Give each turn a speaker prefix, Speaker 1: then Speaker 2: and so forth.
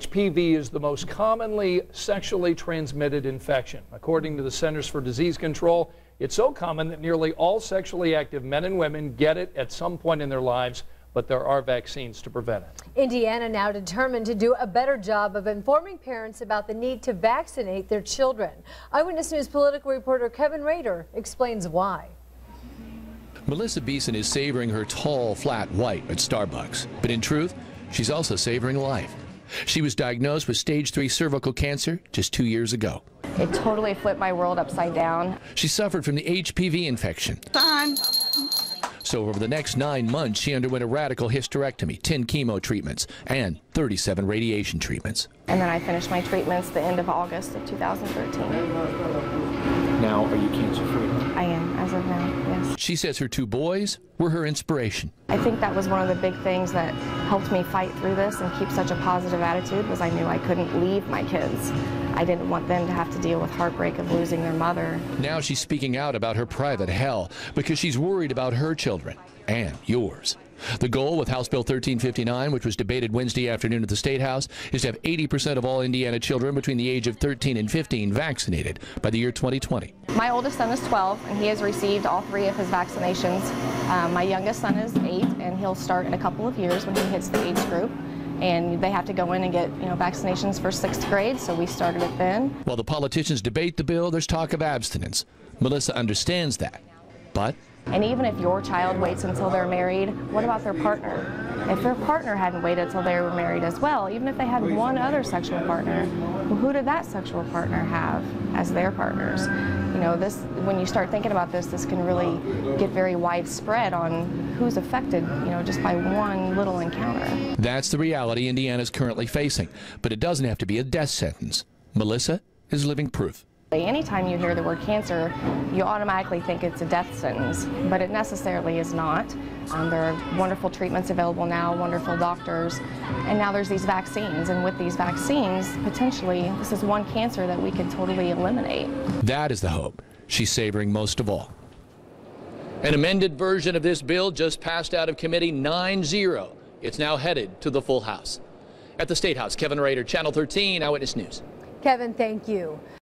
Speaker 1: HPV is the most commonly sexually transmitted infection. According to the Centers for Disease Control, it's so common that nearly all sexually active men and women get it at some point in their lives, but there are vaccines to prevent it.
Speaker 2: Indiana now determined to do a better job of informing parents about the need to vaccinate their children. Eyewitness News political reporter Kevin Rader explains why.
Speaker 3: Melissa Beeson is savoring her tall, flat white at Starbucks. But in truth, she's also savoring life. She was diagnosed with stage 3 cervical cancer just 2 years ago.
Speaker 4: It totally flipped my world upside down.
Speaker 3: She suffered from the HPV infection. So over the next 9 months, she underwent a radical hysterectomy, 10 chemo treatments, and 37 radiation treatments.
Speaker 4: And then I finished my treatments the end of August of 2013.
Speaker 5: Now, are you cancer-free?
Speaker 4: I am, as of now, yes.
Speaker 3: She says her 2 boys were her inspiration.
Speaker 4: I think that was one of the big things that helped me fight through this and keep such a positive attitude, was I knew I couldn't leave my kids. I didn't want them to have to deal with heartbreak of losing their mother.
Speaker 3: Now she's speaking out about her private hell because she's worried about her children and yours. The goal with House Bill 1359, which was debated Wednesday afternoon at the State House, is to have 80% of all Indiana children between the age of 13 and 15 vaccinated by the year 2020.
Speaker 4: My oldest son is 12, and he has received all 3 of his vaccinations. My youngest son is 8, and he'll start in a couple of years when he hits the age group. And they have to go in and get, vaccinations for 6th grade, so we started it then.
Speaker 3: While the politicians debate the bill, there's talk of abstinence. Melissa understands that, but...
Speaker 4: And even if your child waits until they're married, what about their partner? If their partner hadn't waited until they were married as well, even if they had one other sexual partner, well, who did that sexual partner have as their partners? When you start thinking about this, this can really get very widespread on who's affected, just by one little encounter.
Speaker 3: That's the reality Indiana's currently facing, but it doesn't have to be a death sentence. Melissa is living proof.
Speaker 4: Anytime you hear the word cancer, you automatically think it's a death sentence, but it necessarily is not. There are wonderful treatments available now, wonderful doctors, and now there's these vaccines, and with these vaccines, potentially, this is one cancer that we could totally eliminate.
Speaker 3: That is the hope she's savoring most of all. An amended version of this bill just passed out of committee 9-0. It's now headed to the full House. At the State House, Kevin Rader, Channel 13, Eyewitness News.
Speaker 2: Kevin, thank you.